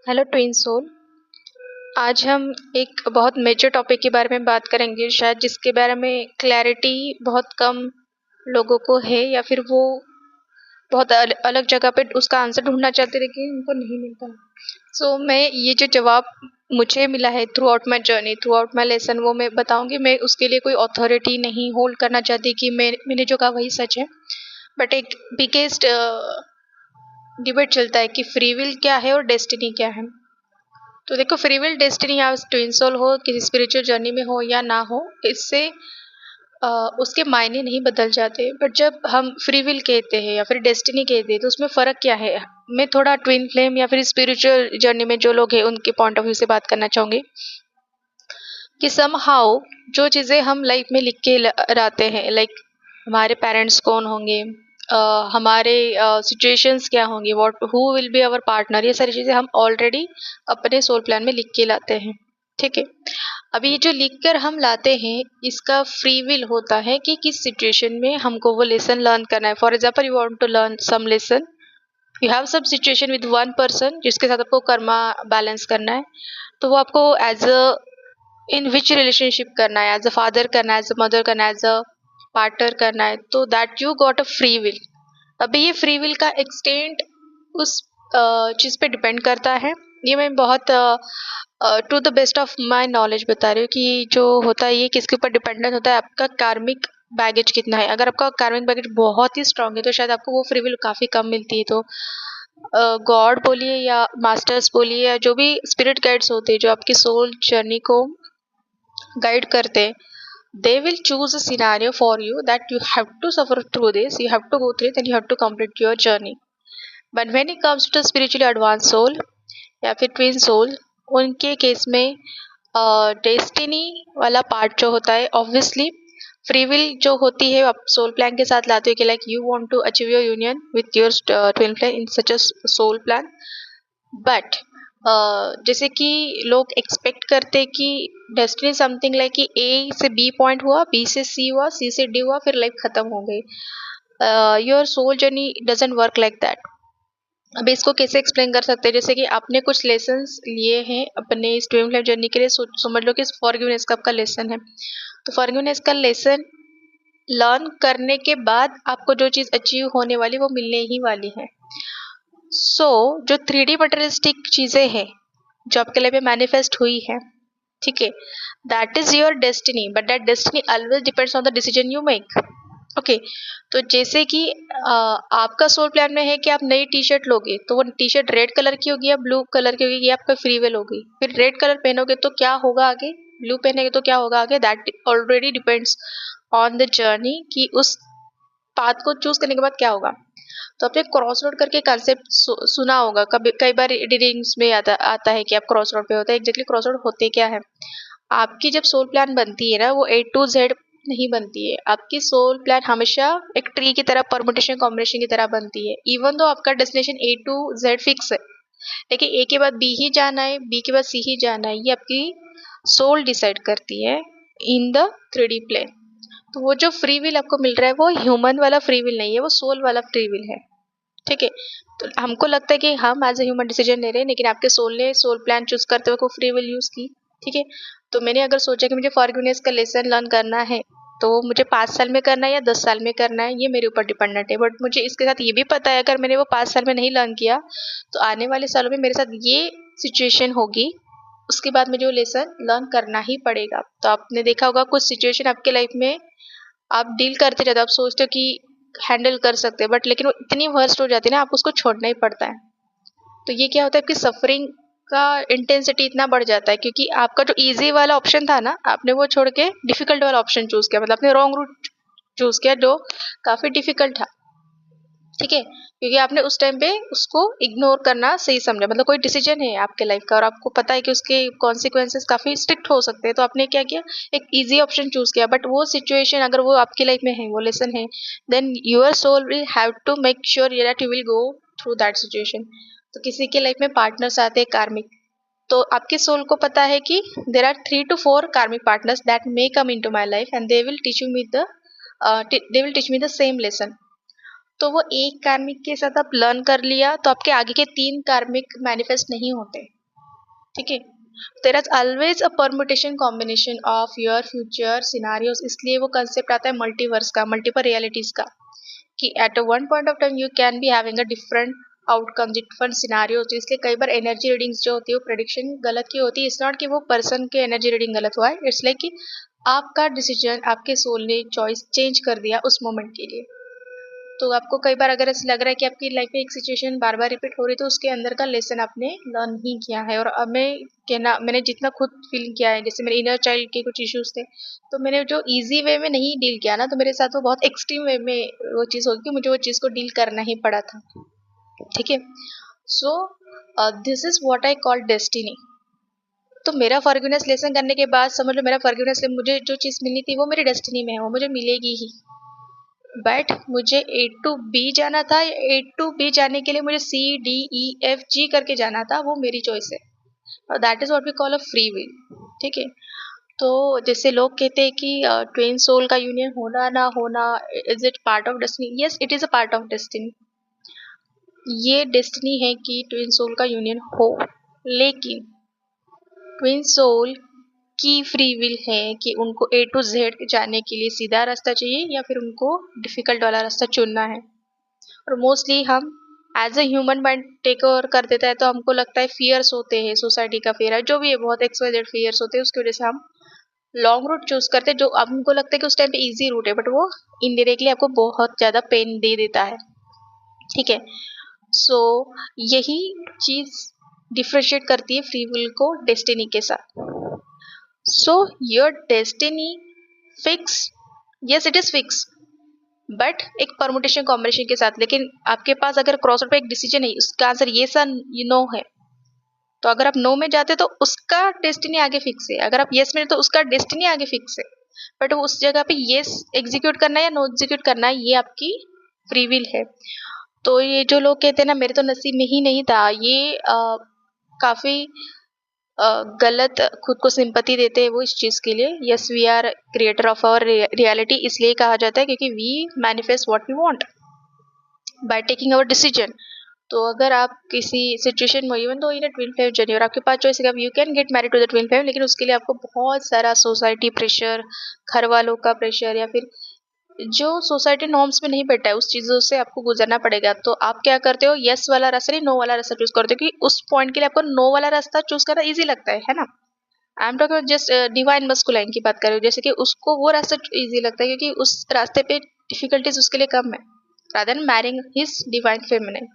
Hello twin soul. आज हम एक बहुत मेजर टॉपिक के बारे में बात करेंगे, शायद जिसके बारे में क्लैरिटी बहुत कम लोगों को है, या फिर वो बहुत अलग जगह पे उसका आंसर ढूंढना चाहते लेकिन उनको नहीं मिलता। मैं ये जो जवाब मुझे मिला है through out my journey, through out my lesson, वो मैं बताऊंगी। मैं उसके लिए कोई अथॉरिटी नहीं होल्ड करना चाहती कि मैंने जो कहा वही सच है। बट एक बिगेस्ट डिबेट चलता है कि फ्री विल क्या है और डेस्टिनी क्या है। तो देखो, फ्री विल, डेस्टिनी, आप ट्विन सोल हो, किसी स्पिरिचुअल जर्नी में हो या ना हो, इससे उसके मायने नहीं बदल जाते। बट जब हम फ्री विल कहते हैं या फिर डेस्टिनी कहते हैं तो उसमें फ़र्क क्या है। मैं थोड़ा ट्विन फ्लेम या फिर स्पिरिचुअल जर्नी में जो लोग हैं उनके पॉइंट ऑफ व्यू से बात करना चाहूँगी कि समहाउ जो चीज़ें हम लाइफ में लिख के लाते हैं, लाइक हमारे पेरेंट्स कौन होंगे, हमारे सिचुएशंस क्या होंगी, what who will be our partner, ये सारी चीज़ें हम ऑलरेडी अपने सोल प्लान में लिख के लाते हैं। ठीक है। अभी ये जो लिख कर हम लाते हैं, इसका फ्री विल होता है कि किस सिचुएशन में हमको वो लेसन लर्न करना है। For example, you want to learn some lesson, you have some situation with one person जिसके साथ आपको कर्मा बैलेंस करना है। तो वो आपको as a in which relationship करना है, एज अ फादर करना है, एज अ मदर करना है, एज अ पार्टनर करना है, तो that you got a free will. अभी ये फ्री विल का एक्सटेंट उस चीज़ पे डिपेंड करता है। ये मैं बहुत to the best of my knowledge बता रही हूँ कि जो होता है ये किसके ऊपर डिपेंडेंट होता है, आपका कार्मिक बैगेज कितना है। अगर आपका कार्मिक बैगेज बहुत ही स्ट्रांग है तो शायद आपको वो फ्री विल काफ़ी कम मिलती है। तो गॉड बोलिए या मास्टर्स बोलिए या जो भी स्पिरिट गाइड्स होते हैं जो आपकी सोल जर्नी को गाइड करते हैं, they will choose a scenario for you that you have to suffer through this, you have to go through it, and you have to complete your journey. But when it comes to spiritually advanced soul या फिर twin soul, उनके case में destiny वाला part जो होता है, obviously free will जो होती है आप सोल प्लान के साथ लाते हो कि like you want to achieve your union with your twin flame in such a soul plan. But जैसे कि लोग एक्सपेक्ट करते हैं कि डेस्टिनी समथिंग लाइक कि ए से बी पॉइंट हुआ, बी से सी हुआ, सी से डी हुआ, फिर लाइफ खत्म हो गई। Your soul journey doesn't work like that. अब इसको कैसे एक्सप्लेन कर सकते हैं, जैसे कि आपने कुछ लेसन्स लिए हैं अपने इस ट्विन फ्लेम जर्नी के लिए, समझ लो कि फॉरगिवनेस का आपका लेसन है। तो फॉरगिवनेस का लेसन लर्न करने के बाद आपको जो चीज़ अचीव होने वाली वो मिलने ही वाली है। जो 3D मटेरियलिस्टिक चीज़ें हैं जो आपके लाइफ में मैनिफेस्ट हुई है, ठीक है, that is your destiny, but that destiny always depends on the decision you make. Okay. तो जैसे कि आपका सोल प्लान में है कि आप नई टी शर्ट लोगे, तो वो टी शर्ट रेड कलर की होगी या ब्लू कलर की होगी, ये आपका फ्री विल होगी। फिर रेड कलर पहनोगे तो क्या होगा आगे, ब्लू पहनेगे तो क्या होगा आगे, that already depends on the journey कि उस पाथ को चूज करने के बाद क्या होगा। तो आपने क्रॉस रोड करके कंसेप्ट सुना होगा कभी, कई बार रीडिंग्स में आता है कि आप क्रॉस रोड पे होते हैं। एग्जैक्टली क्रॉस रोड होते क्या है, आपकी जब सोल प्लान बनती है ना, वो ए टू जेड नहीं बनती है। आपकी सोल प्लान हमेशा एक ट्री की तरह, परमुटेशन कॉम्बिनेशन की तरह बनती है। इवन दो आपका destination A to Z fix है, लेकिन ए के बाद बी ही जाना है, बी के बाद सी ही जाना है, ये आपकी सोल डिसाइड करती है इन द 3D प्लेन। तो वो जो फ्री विल आपको मिल रहा है वो ह्यूमन वाला फ्री विल नहीं है, वो सोल वाला फ्री विल है। ठीक है। तो हमको लगता है कि हम एज ए ह्यूमन डिसीजन ले रहे हैं, लेकिन आपके सोल ने सोल प्लान चूज करते हुए को फ्री विल यूज की। ठीक है। तो मैंने अगर सोचा कि मुझे फॉरगिवनेस का लेसन लर्न करना है, तो मुझे 5 साल में करना है या 10 साल में करना है, ये मेरे ऊपर डिपेंडेंट है। बट मुझे इसके साथ ये भी पता है अगर मैंने वो 5 साल में नहीं लर्न किया तो आने वाले सालों में मेरे साथ ये सिचुएशन होगी, उसके बाद मुझे वो लेसन लर्न करना ही पड़ेगा। तो आपने देखा होगा कुछ सिचुएशन आपके लाइफ में आप डील करते रहते हो, आप सोचते हो कि हैंडल कर सकते हैं, बट लेकिन वो इतनी वर्स्ट हो जाती है ना, आप उसको छोड़ना ही पड़ता है। तो ये क्या होता है, आपकी सफरिंग का इंटेंसिटी इतना बढ़ जाता है क्योंकि आपका जो इजी वाला ऑप्शन था ना, आपने वो छोड़ के डिफिकल्ट वाला ऑप्शन चूज किया, मतलब आपने रॉन्ग रूट चूज किया जो काफी डिफिकल्ट था। ठीक है। क्योंकि आपने उस टाइम पे उसको इग्नोर करना सही समझा, मतलब कोई डिसीजन है आपके लाइफ का और आपको पता है कि उसके कॉन्सिक्वेंसेस काफी स्ट्रिक्ट हो सकते हैं, तो आपने क्या किया, एक इजी ऑप्शन चूज किया। बट वो सिचुएशन अगर वो आपकी लाइफ में है, वो लेसन है, then your soul will have to make sure that you will go through that situation. तो किसी के लाइफ में पार्टनर्स आते हैं कार्मिक, तो आपके सोल को पता है कि there are 3 to 4 karmic partners that may come into my life and they will teach me the same lesson. तो वो एक कार्मिक के साथ आप लर्न कर लिया तो आपके आगे के 3 कार्मिक मैनिफेस्ट नहीं होते। ठीक है। There is always a permutation combination of your future scenarios, इसलिए वो कंसेप्ट आता है मल्टीवर्स का, मल्टीपल रियलिटीज का, कि at one point of time you can be having a different outcome, different scenarios. इसलिए कई बार एनर्जी रीडिंग्स जो होती है वो प्रेडिक्शन गलत की होती है। इट्स नॉट कि वो पर्सन के एनर्जी रीडिंग गलत हुआ है, इट्स लाइक कि आपका डिसीजन, आपके सोल ने चॉइस चेंज कर दिया उस मोमेंट के लिए। तो आपको कई बार अगर ऐसा लग रहा है कि आपकी लाइफ में एक सिचुएशन बार बार रिपीट हो रही है, तो उसके अंदर का लेसन आपने लर्न ही किया है। और अब मैं कहना, मैंने जितना खुद फील किया है, जैसे मेरे इनर चाइल्ड के कुछ इश्यूज थे, तो मैंने जो इजी वे में नहीं डील किया ना, तो मेरे साथ वो बहुत एक्सट्रीम वे में वो चीज़ होगी कि मुझे वो चीज़ को डील करना ही पड़ा था। ठीक है। So this is what I call destiny. तो मेरा फॉरगिवनेस लेसन करने के बाद समझ लो, मेरा फॉरगिवनेस से मुझे जो चीज़ मिलनी थी वो मेरी डेस्टिनी में है, वो मुझे मिलेगी ही। बट मुझे ए टू बी जाना था, ए टू बी जाने के लिए मुझे C D E F G करके जाना था, वो मेरी चॉइस है। और that is what we call a free will. ठीक है। तो जैसे लोग कहते हैं कि ट्विन सोल का यूनियन होना ना होना, is it part of destiny? Yes, it is a part of destiny. ये डेस्टिनी है कि ट्विन सोल का यूनियन हो, लेकिन ट्विन सोल की फ्री विल है कि उनको ए टू जेड जाने के लिए सीधा रास्ता चाहिए या फिर उनको डिफिकल्ट वाला रास्ता चुनना है। और मोस्टली हम as a human mind take over कर देता है, तो हमको लगता है फियर्स होते हैं, सोसाइटी का फियर है, जो भी है, बहुत एक्सवाइजेड फियर्स होते हैं, उसकी वजह से हम लॉन्ग रूट चूज करते हैं, जो अब हमको लगता है कि उस टाइम पे इजी रूट है, बट वो इनडायरेक्टली आपको बहुत ज़्यादा पेन दे देता है। ठीक है। सो यही चीज़ डिफ्रेंशिएट करती है फ्री विल को डेस्टिनी के साथ। So your destiny fix, yes it is fix, but एक परमुटेशन कॉम्बिनेशन के साथ। लेकिन आपके पास अगर क्रॉसरोड पे एक डिसीजन है, उसका आंसर ये सा नो है, तो अगर आप नो में जाते तो उसका डेस्टिनी आगे फिक्स है, अगर आप यस में तो उसका डेस्टिनी आगे फिक्स है। बट उस जगह पे यस एग्जीक्यूट करना है या नो एग्जीक्यूट करना है, ये आपकी फ्री विल है। तो ये जो लोग कहते हैं ना मेरे तो नसीब में ही नहीं था, ये काफी गलत खुद को सिंपैथी देते हैं वो इस चीज के लिए। Yes, we are creator of our reality, इसलिए कहा जाता है क्योंकि we manifest what we want by taking our decision. तो अगर आप किसी सिचुएशन में, इवन दो इन ट्विन फ्लेम जर्नी, और आपके पास चॉइस है, you can get married to the twin flame, लेकिन उसके लिए आपको बहुत सारा सोसाइटी प्रेशर, घर वालों का प्रेशर, या फिर जो सोसाइटी नॉर्म्स में नहीं बैठा है, उस चीज़ों से आपको गुजरना पड़ेगा। तो आप क्या करते हो, यस वाला रास्ता नहीं, नो वाला रास्ता चूज करते हो, कि उस पॉइंट के लिए आपको नो वाला रास्ता चूज करना इजी लगता है ना। I am talking just divine masculine की बात कर रही हूँ, जैसे कि उसको वो रास्ता इजी लगता है क्योंकि उस रास्ते पे डिफिकल्टीज उसके लिए कम है, rather than marrying his divine feminine.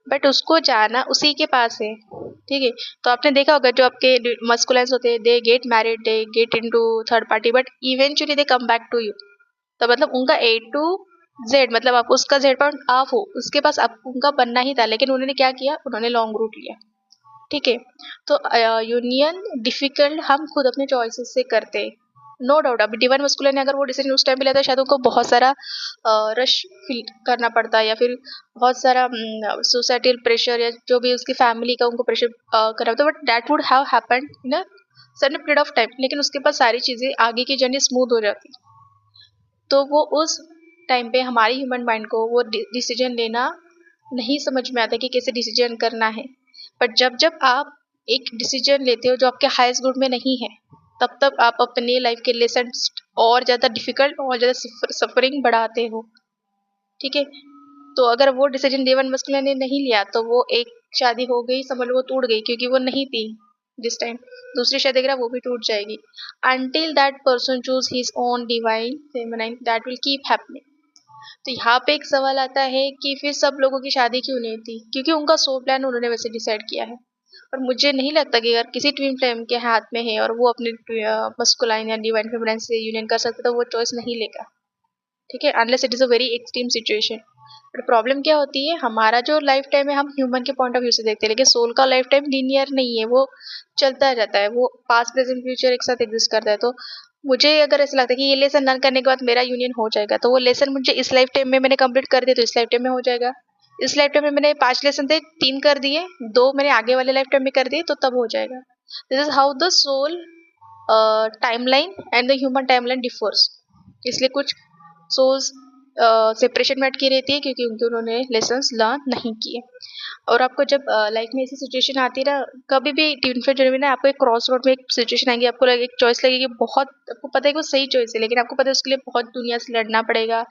But उसको जाना उसी के पास है। ठीक है। तो आपने देखा होगा जो आपके मस्कुलाइंस होते हैं, they get married, they get into third party, but eventually they come back to you. तो मतलब उनका ए टू जेड, मतलब आप उसका जेड पॉइंट आप हो, उसके पास आप उनका बनना ही था, लेकिन उन्होंने क्या किया, उन्होंने लॉन्ग रूट लिया। ठीक है। तो यूनियन डिफिकल्ट हम खुद अपने चॉइसेस से करते हैं, नो डाउट। अभी डिवाइन मस्कुलिन ने अगर वो डिसीजन उस टाइम पे लिया था, शायद उनको बहुत सारा रश फील करना पड़ता, या फिर बहुत सारा सोसाइटल प्रेशर, या जो भी उसकी फैमिली का उनको प्रेशर करा था, but that would have happened in a sudden period of time. लेकिन उसके पास सारी चीज़ें, आगे की जर्नी स्मूथ हो जाती। तो वो उस टाइम पे हमारी ह्यूमन माइंड को वो डिसीजन लेना नहीं समझ में आता कि कैसे डिसीजन करना है। बट जब जब आप एक डिसीजन लेते हो जो आपके हाईएस्ट गुड में नहीं है, तब तक आप अपने लाइफ के लेसन और ज़्यादा डिफिकल्ट और ज़्यादा सफरिंग बढ़ाते हो। ठीक है। तो अगर वो डिसीजन डेवन मस्कुलिन ने नहीं लिया, तो वो एक शादी हो गई, समझ लो वो टूट गई, क्योंकि वो नहीं थी जिस टाइम, दूसरी शादी करा वो भी टूट जाएगी। until that person choose his own divine feminine, that will keep happening। तो यहाँ पे एक सवाल आता है कि फिर सब लोगों की शादी क्यों नहीं थी, क्योंकि उनका सोल प्लान उन्होंने वैसे डिसाइड किया है। और मुझे नहीं लगता कि अगर किसी ट्विन फ्लेम के हाथ में है और वो अपने मस्कुलाइन या डिवाइन फेमिनाइन से यूनियन कर सकता, तो वो चॉइस नहीं लेगा। ठीक है, unless it is a very extreme situation. But problem क्या होती है, हमारा जो लाइफ टाइम है हम ह्यूमन के पॉइंट ऑफ व्यू से देखते हैं, लेकिन सोल का लाइफ टाइम लीनियर नहीं है, वो चलता रहता है, वो पास्ट प्रेजेंट फ्यूचर एक साथ एग्जिस्ट करता है। तो मुझे अगर ऐसा लगता है कि ये लेसन लर्न करने के बाद मेरा यूनियन हो जाएगा, तो वो लेसन मुझे इस लाइफ टाइम में मैंने कंप्लीट कर दिया तो इस लाइफ टाइम में हो जाएगा। इस लाइफ टाइम में मैंने 5 लेसन थे, 3 कर दिए, 2 मैंने आगे वाले लाइफ टाइम में कर दिए, तो तब हो जाएगा। This is how the soul timeline and the human timeline differs. इसलिए कुछ सोल्स सेपरेशन में अटकी रहती है क्योंकि उन्होंने लेसन्स लर्न नहीं किए। और आपको जब लाइफ में ऐसी सिचुएशन आती है ना, कभी भी ट्विन फ्लेम जर्नी में ना आपको एक क्रॉस रोड में एक सिचुएशन आएगी, आपको एक चॉइस लगेगी, बहुत आपको पता है कि वो सही चॉइस है, लेकिन आपको पता है उसके लिए बहुत दुनिया से लड़ना पड़ेगा,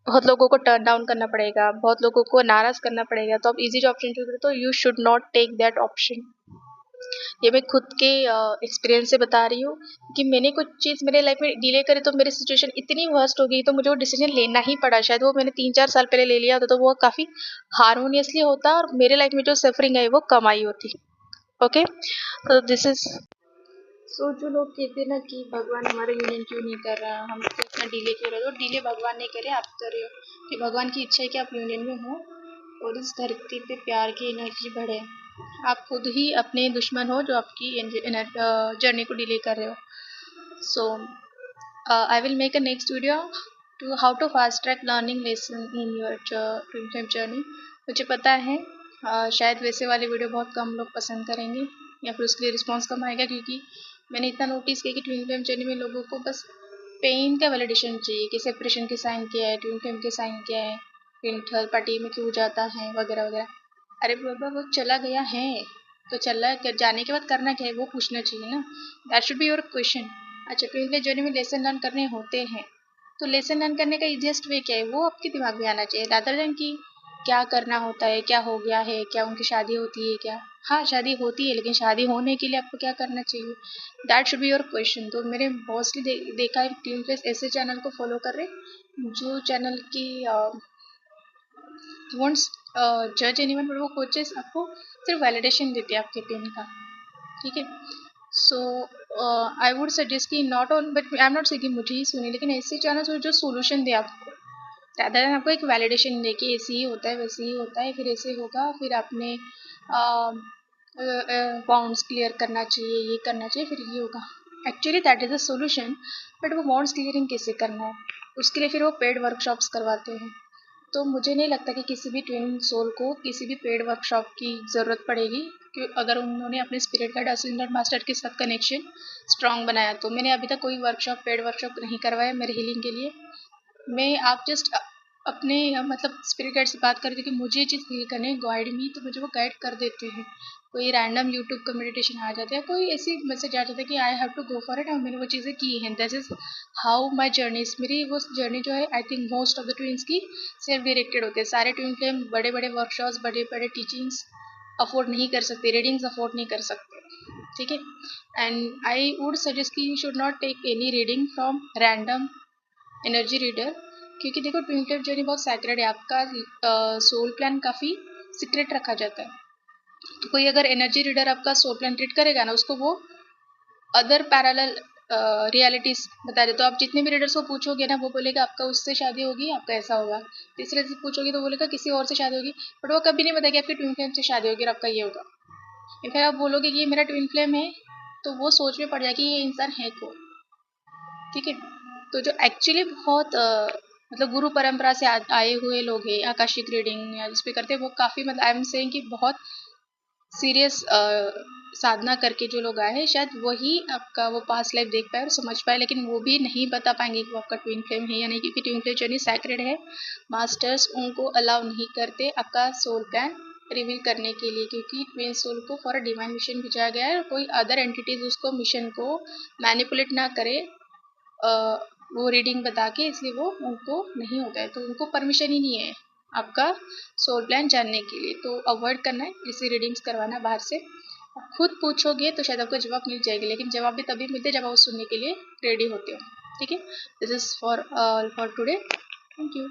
बहुत लोगों को टर्न डाउन करना पड़ेगा, बहुत लोगों को नाराज करना पड़ेगा, तो आप इजी ऑप्शन चूज करें तो you should not take that option. ये मैं खुद के एक्सपीरियंस से बता रही हूँ कि मैंने कुछ चीज़ मेरे लाइफ में डिले करे तो मेरी सिचुएशन इतनी वर्स्ट हो गई, तो मुझे वो डिसीजन लेना ही पड़ा। शायद वो मैंने 3-4 साल पहले ले लिया होता तो वो काफ़ी हारमोनियसली होता और मेरे लाइफ में जो सफरिंग आई वो कम आई होती। ओके, तो दिस इज सो जो लोग कहते हैं ना कि भगवान हमारा यूनियन क्यों नहीं कर रहा, हमसे इतना डिले क्यों रहा है, तो डिले भगवान ने करे, आप कर रहे हो कि भगवान की इच्छा है कि आप यूनियन में हो और इस धरती पे प्यार की एनर्जी बढ़े। आप खुद ही अपने दुश्मन हो जो आपकी जर्नी को डिले कर रहे हो। So I will make a next video to how to fast track learning lesson in your twin flame journey. मुझे पता है शायद वैसे वाले वीडियो बहुत कम लोग पसंद करेंगे या फिर उसके लिए रिस्पॉन्स कम आएगा, क्योंकि मैंने इतना नोटिस किया कि ट्विन फ्लेम जर्नी में लोगों को बस पेन का वैलिडेशन चाहिए कि सेपरेशन के साइन क्या है, ट्विन फ्लेम के साइन क्या है, ट्विन थर्ड पार्टी में क्यों जाता है, वगैरह वगैरह। अरे बाबा, वो चला गया है तो चला जाने के बाद करना क्या है वो पूछना चाहिए ना, that should be your question. अच्छा, ट्विन फ्लेम जर्नी में लेसन लर्न करने होते हैं तो लेसन लर्न करने का इजीएस्ट वे क्या है वो आपके दिमाग में आना चाहिए, रादर देन कि क्या करना होता है, क्या हो गया है, क्या उनकी शादी होती है क्या। हाँ, शादी होती है, लेकिन शादी होने के लिए आपको क्या करना चाहिए, that should be your question. तो मेरे मोस्टली देखा है ट्विन फ्लेम ऐसे चैनल को फॉलो कर रहे जो चैनल की वॉन्ट्स जज एनीवन, बट वो कोचेस आपको सिर्फ वैलिडेशन देते हैं आपके पेन का। ठीक है, सो आई वुड सजेस्ट कि not on, but I am not से कि मुझे ही सुने, लेकिन ऐसे चैनल जो सोल्यूशन दे आपको, ज़्यादा आपको एक वैलिडेशन दे कि ऐसे ही होता है, वैसे ही होता है, फिर ऐसे होगा, फिर आपने बाउंड्स क्लियर करना चाहिए, ये करना चाहिए, फिर ये होगा। Actually that is a solution, but वो बाउंड्स क्लियरिंग कैसे करना है उसके लिए फिर वो पेड वर्कशॉप्स करवाते हैं। तो मुझे नहीं लगता कि किसी भी ट्विन सोल को किसी भी पेड वर्कशॉप की ज़रूरत पड़ेगी, कि अगर उन्होंने अपने स्पिरिट गाइड असेंडेंट मास्टर के साथ कनेक्शन स्ट्रॉन्ग बनाया। तो मैंने अभी तक कोई वर्कशॉप, पेड वर्कशॉप नहीं करवाया मेरे हीलिंग के लिए। मैं आप जस्ट अपने मतलब स्पिरिट गाइड से बात करती हूँ कि मुझे ये चीज़ फील करनी है, गाइड मी, तो मुझे वो गाइड कर देते हैं। कोई रैंडम यूट्यूब का मेडिटेशन आ जाता है, कोई ऐसी मैसेज आ जाता है कि I have to go for it, और मैंने वो चीज़ें की हैं। This is how my journey, मेरी वो जर्नी जो है, I think most of the twins की सेल्फ डायरेक्टेड होते हैं। सारे ट्विन फ्लेम बड़े बड़े वर्कशॉप्स, बड़े बड़े टीचिंग्स अफोर्ड नहीं कर सकते, रीडिंग्स अफोर्ड नहीं कर सकते। ठीक है, एंड आई वुड सजेस्ट कि you should not take any reading from random energy reader, क्योंकि देखो ट्विन फ्लेम जर्नी बहुत सैक्रेड है, आपका सोल प्लान काफ़ी सीक्रेट रखा जाता है। तो कोई अगर एनर्जी रीडर आपका सोल प्लान रीड करेगा ना, उसको वो अदर पैरेलल रियलिटीज बता दे। तो आप जितने भी रीडर्स को पूछोगे ना, वो बोलेगा आपका उससे शादी होगी, आपका ऐसा होगा। तीसरे से पूछोगे तो बोलेगा किसी और से शादी होगी, बट वो कभी नहीं बताएगी आपकी ट्विन फ्लेम से शादी होगी और आपका ये होगा। फिर आप बोलोगे कि ये मेरा ट्विन फ्लेम है, तो वो सोच में पड़ जाएगी ये इंसान है कौन। ठीक है, तो जो एक्चुअली बहुत मतलब गुरु परंपरा से आए हुए लोग हैं, आकाशिक रीडिंग या जिस पे करते हैं, वो काफ़ी मतलब आई एम सेइंग कि बहुत सीरियस साधना करके जो लोग आए हैं, शायद वही आपका वो पास्ट लाइफ देख पाए और समझ पाए, लेकिन वो भी नहीं बता पाएंगे कि वो आपका ट्विन फ्लेम है या नहीं, क्योंकि ट्विन फ्लेम जर्नी सैक्रेड है। मास्टर्स उनको अलाउ नहीं करते आपका सोल प्लान रिवील करने के लिए, क्योंकि ट्विन सोल को फॉर अ डिवाइन मिशन भेजा गया है, कोई अदर एंटिटीज उसको मिशन को मैनिपुलेट ना करे वो रीडिंग बता के, इसलिए वो उनको नहीं होता है, तो उनको परमिशन ही नहीं है आपका सोल प्लान जानने के लिए। तो अवॉइड करना है ऐसी रीडिंग्स करवाना बाहर से। खुद पूछोगे तो शायद आपको जवाब मिल जाएगी, लेकिन जवाब भी तभी मिलते जब आप सुनने के लिए रेडी होते हो। ठीक है, this is for today, thank you.